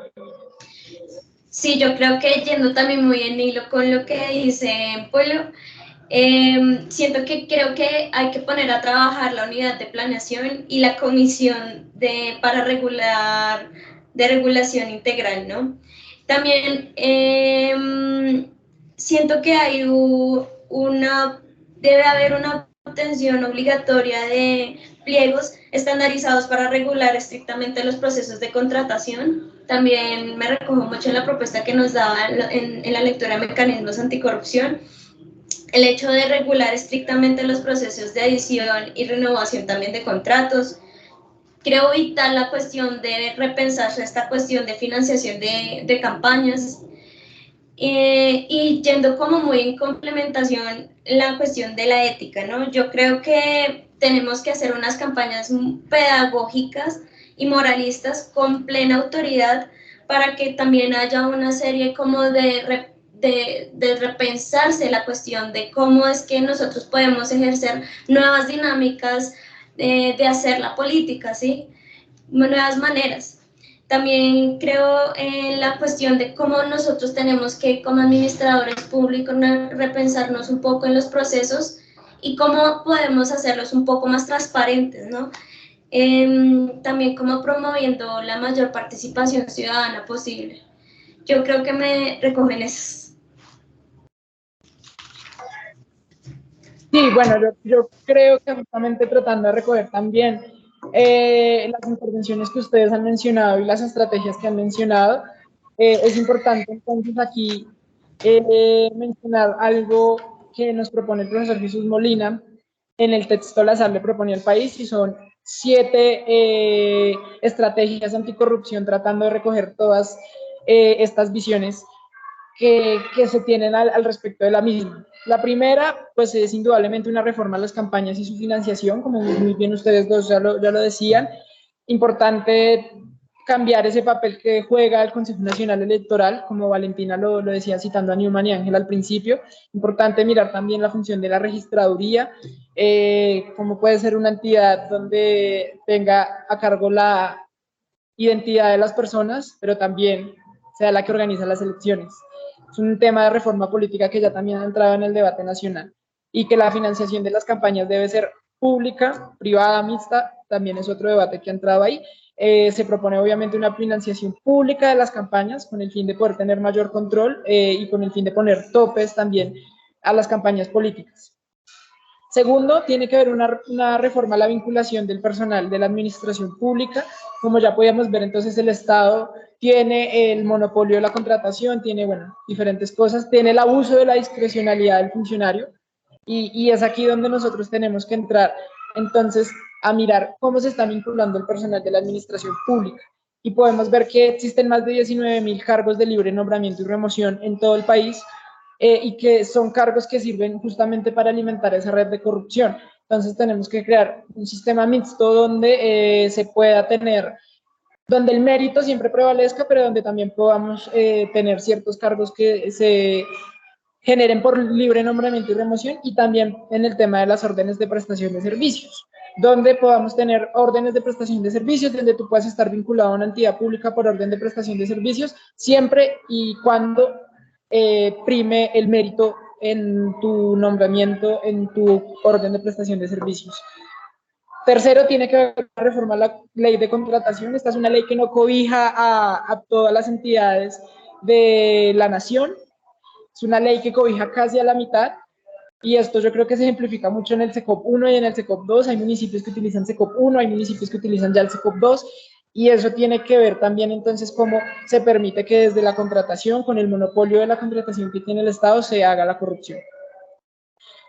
Sí, yo creo que yendo también muy en hilo con lo que dice Polo, siento que creo que hay que poner a trabajar la unidad de planeación y la comisión para de regulación integral, ¿no? También siento que debe haber una obtención obligatoria de pliegos estandarizados para regular estrictamente los procesos de contratación. También me recojo mucho en la propuesta que nos daba en la lectura de mecanismos anticorrupción. El hecho de regular estrictamente los procesos de adición y renovación también de contratos. Creo vital la cuestión de repensarse esta cuestión de financiación de campañas. Y yendo como muy en complementación la cuestión de la ética, ¿no? Yo creo que tenemos que hacer unas campañas pedagógicas y moralistas con plena autoridad para que también haya una serie como de repensarse la cuestión de cómo es que nosotros podemos ejercer nuevas dinámicas de hacer la política, ¿sí? Nuevas maneras. También creo en la cuestión de cómo nosotros tenemos que, como administradores públicos, repensarnos un poco en los procesos y cómo podemos hacerlos un poco más transparentes, ¿no? También como promoviendo la mayor participación ciudadana posible. Yo creo que me recogen esas. Sí, bueno, yo creo que justamente tratando de recoger también las intervenciones que ustedes han mencionado y las estrategias que han mencionado, es importante entonces aquí mencionar algo que nos propone el profesor Jesús Molina. En el texto La SAR le proponía al país y son 7 estrategias anticorrupción tratando de recoger todas estas visiones que se tienen al respecto de la misma. La primera, pues es indudablemente una reforma a las campañas y su financiación, como muy bien ustedes dos ya lo decían. Importante cambiar ese papel que juega el Consejo Nacional Electoral, como Valentina lo decía citando a Newman y Ángel al principio. Importante mirar también la función de la registraduría, como puede ser una entidad donde tenga a cargo la identidad de las personas, pero también sea la que organiza las elecciones. Es un tema de reforma política que ya también ha entrado en el debate nacional, y que la financiación de las campañas debe ser pública, privada, mixta, también es otro debate que ha entrado ahí. Se propone obviamente una financiación pública de las campañas con el fin de poder tener mayor control y con el fin de poner topes también a las campañas políticas. Segundo, tiene que haber una reforma a la vinculación del personal de la administración pública. Como ya podíamos ver, entonces el Estado tiene el monopolio de la contratación, tiene, bueno, diferentes cosas, tiene el abuso de la discrecionalidad del funcionario, y es aquí donde nosotros tenemos que entrar entonces a mirar cómo se está vinculando el personal de la administración pública. Y podemos ver que existen más de 19.000 cargos de libre nombramiento y remoción en todo el país, y que son cargos que sirven justamente para alimentar esa red de corrupción. Entonces tenemos que crear un sistema mixto donde se pueda tener, donde el mérito siempre prevalezca, pero donde también podamos tener ciertos cargos que se generen por libre nombramiento y remoción, y también en el tema de las órdenes de prestación de servicios, donde podamos tener órdenes de prestación de servicios, donde tú puedas estar vinculado a una entidad pública por orden de prestación de servicios, siempre y cuando prime el mérito en tu nombramiento, en tu orden de prestación de servicios. Tercero, tiene que haber reforma la ley de contratación. Esta es una ley que no cobija a todas las entidades de la nación. Es una ley que cobija casi a la mitad, y esto yo creo que se ejemplifica mucho en el SECOP 1 y en el SECOP 2. Hay municipios que utilizan SECOP 1, hay municipios que utilizan ya el SECOP 2, y eso tiene que ver también entonces cómo se permite que desde la contratación, con el monopolio de la contratación que tiene el Estado, se haga la corrupción.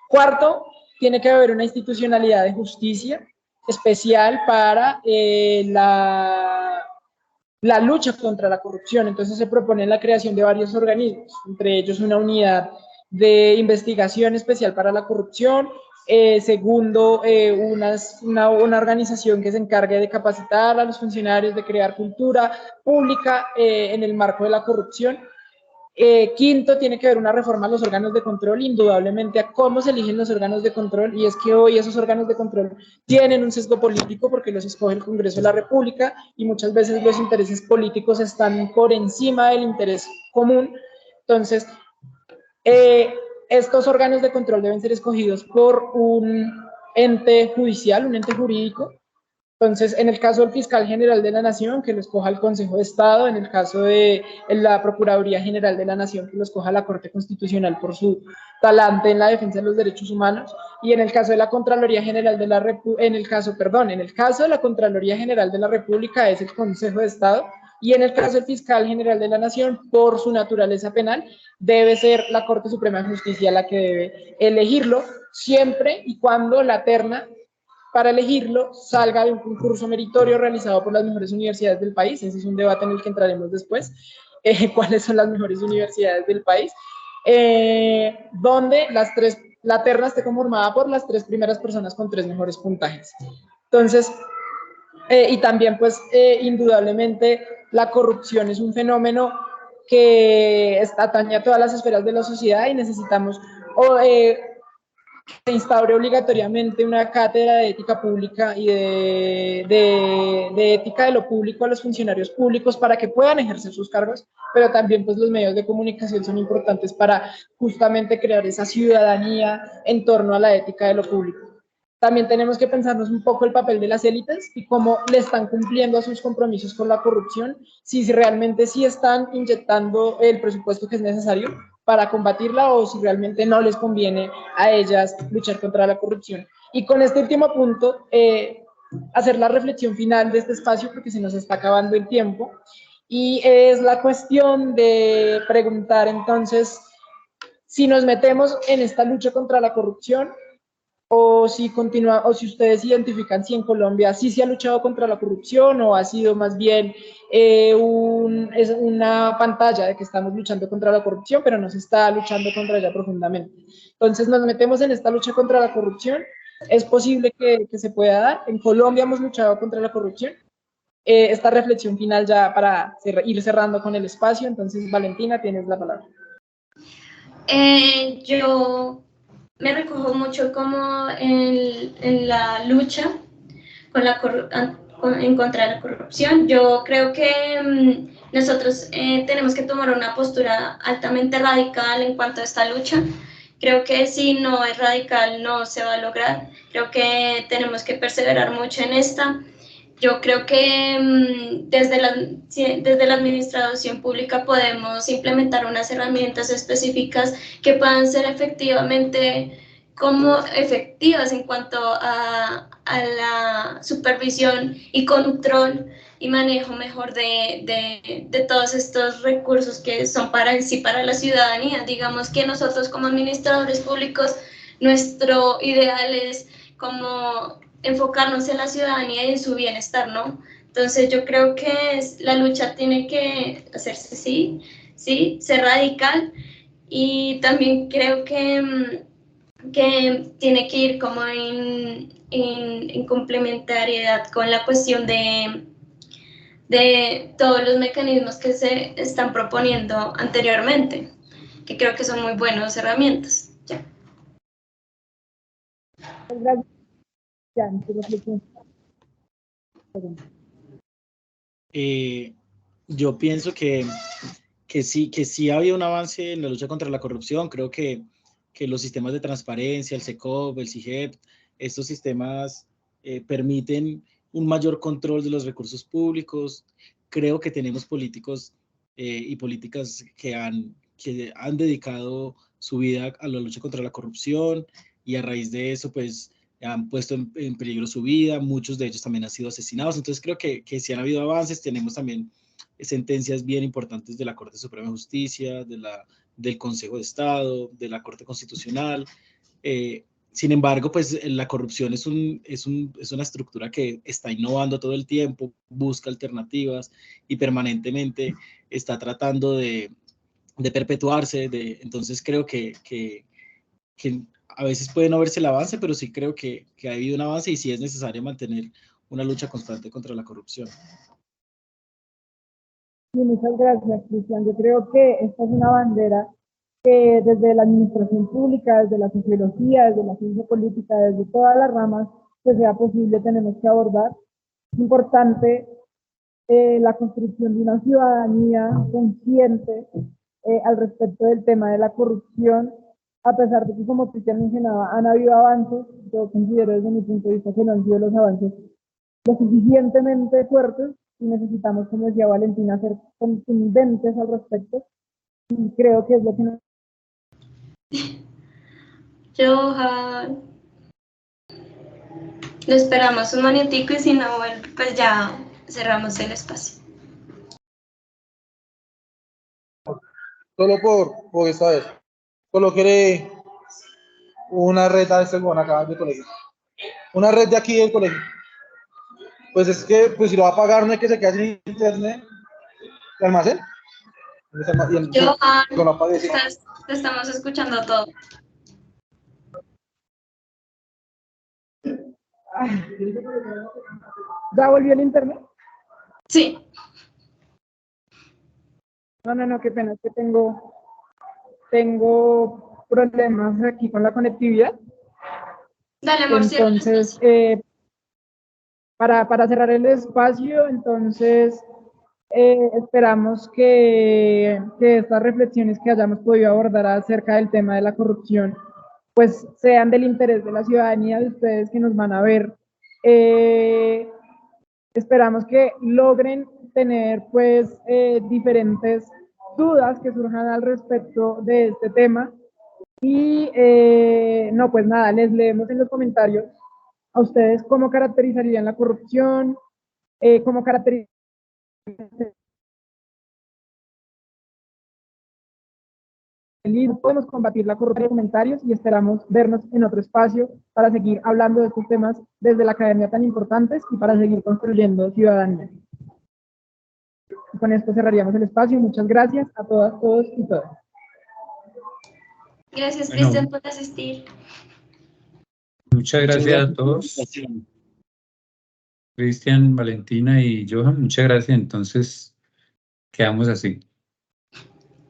Cuarto, tiene que haber una institucionalidad de justicia especial para la lucha contra la corrupción. Entonces se propone la creación de varios organismos, entre ellos una unidad de investigación especial para la corrupción. Segundo, una organización que se encargue de capacitar a los funcionarios, de crear cultura pública en el marco de la corrupción. Quinto, tiene que haber una reforma a los órganos de control, indudablemente a cómo se eligen los órganos de control, y es que hoy esos órganos de control tienen un sesgo político porque los escoge el Congreso de la República, y muchas veces los intereses políticos están por encima del interés común. Entonces, estos órganos de control deben ser escogidos por un ente judicial, un ente jurídico. Entonces, en el caso del fiscal general de la Nación, que lo escoja el Consejo de Estado; en el caso de la Procuraduría General de la Nación, que lo escoja la Corte Constitucional por su talante en la defensa de los derechos humanos; y en el caso de la Contraloría General de la República, en el caso de la Contraloría General de la República, es el Consejo de Estado; y en el caso del fiscal general de la Nación, por su naturaleza penal, debe ser la Corte Suprema de Justicia la que debe elegirlo, siempre y cuando la terna para elegirlo salga de un concurso meritorio realizado por las mejores universidades del país. Ese es un debate en el que entraremos después, cuáles son las mejores universidades del país, donde la terna esté conformada por las 3 primeras personas con 3 mejores puntajes. Entonces, y también pues indudablemente la corrupción es un fenómeno que atañe a todas las esferas de la sociedad, y necesitamos se instaure obligatoriamente una cátedra de ética pública y de ética de lo público a los funcionarios públicos para que puedan ejercer sus cargos, pero también pues los medios de comunicación son importantes para justamente crear esa ciudadanía en torno a la ética de lo público. También tenemos que pensarnos un poco el papel de las élites y cómo le están cumpliendo a sus compromisos con la corrupción, si realmente sí están inyectando el presupuesto que es necesario para combatirla, o si realmente no les conviene a ellas luchar contra la corrupción. Y con este último punto, hacer la reflexión final de este espacio, porque se nos está acabando el tiempo, y es la cuestión de preguntar entonces si nos metemos en esta lucha contra la corrupción, o si ustedes identifican si en Colombia sí se ha luchado contra la corrupción, o ha sido más bien es una pantalla de que estamos luchando contra la corrupción, pero no se está luchando contra ella profundamente. Entonces nos metemos en esta lucha contra la corrupción. Es posible que se pueda dar. En Colombia hemos luchado contra la corrupción. Esta reflexión final ya para ir cerrando con el espacio. Entonces, Valentina, tienes la palabra. Yo me recojo mucho como en la lucha en contra de la corrupción. Yo creo que nosotros tenemos que tomar una postura altamente radical en cuanto a esta lucha. Creo que si no es radical no se va a lograr. Creo que tenemos que perseverar mucho en esta. Yo creo que desde la administración pública podemos implementar unas herramientas específicas que puedan ser efectivas en cuanto a la supervisión y control y manejo mejor de todos estos recursos que son para la ciudadanía. Digamos que nosotros como administradores públicos, nuestro ideal es como enfocarnos en la ciudadanía y en su bienestar, ¿no? Entonces yo creo que la lucha tiene que hacerse, sí, ser radical, y también creo que tiene que ir como en complementariedad con la cuestión de todos los mecanismos que se están proponiendo anteriormente, que creo que son muy buenas herramientas. Ya. Gracias, Jan, tu reflexión. Yo pienso que sí ha habido un avance en la lucha contra la corrupción. Creo que los sistemas de transparencia, el SECOP, el SIGEP, estos sistemas permiten un mayor control de los recursos públicos. Creo que tenemos políticos y políticas que han dedicado su vida a la lucha contra la corrupción, y a raíz de eso, pues, han puesto en peligro su vida. Muchos de ellos también han sido asesinados. Entonces creo que sí han habido avances. Tenemos también sentencias bien importantes de la Corte Suprema de Justicia, del Consejo de Estado, de la Corte Constitucional. Sin embargo, pues la corrupción es una estructura que está innovando todo el tiempo, busca alternativas y permanentemente está tratando de perpetuarse. Entonces creo que a veces puede no verse el avance, pero sí creo que ha habido un avance y sí es necesario mantener una lucha constante contra la corrupción. Sí, muchas gracias, Cristian. Yo creo que esta es una bandera que desde la administración pública, desde la sociología, desde la ciencia política, desde todas las ramas que sea posible, tenemos que abordar. Es importante la construcción de una ciudadanía consciente al respecto del tema de la corrupción, a pesar de que, como Cristian mencionaba, han habido avances. Yo considero desde mi punto de vista que no han sido los avances lo suficientemente fuertes, y necesitamos, como decía Valentina, ser contundentes al respecto, y creo que es lo que nos... Johan, lo esperamos un momentico y si no vuelve, pues ya cerramos el espacio. Solo por esta vez. Solo quiere una red a este acá del colegio. Una red de aquí del colegio. Pues es que, pues si lo va a pagar, no es que se quede sin internet. ¿El almacén? Johan, te estamos escuchando todo. ¿Ya volvió el internet? Sí. No, qué pena, es que tengo problemas aquí con la conectividad. Dale, amor. Entonces, para cerrar el espacio, entonces, esperamos que estas reflexiones que hayamos podido abordar acerca del tema de la corrupción, pues sean del interés de la ciudadanía, de ustedes que nos van a ver. Esperamos que logren tener, pues, diferentes dudas que surjan al respecto de este tema. Y no, pues nada, les leemos en los comentarios a ustedes cómo caracterizarían la corrupción, cómo caracterizarían... Podemos combatir la corrupción en comentarios, y esperamos vernos en otro espacio para seguir hablando de estos temas desde la academia tan importantes y para seguir construyendo ciudadanía. Y con esto cerraríamos el espacio. Muchas gracias a todas, todos y todas. Gracias, Cristian, por asistir. Muchas gracias a todos. Cristian, Valentina y Johan, muchas gracias. Entonces, quedamos así.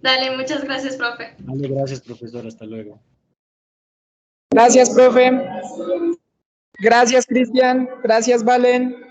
Dale, muchas gracias, profe. Vale, gracias, profesor. Hasta luego. Gracias, profe. Gracias, Cristian. Gracias, Valen.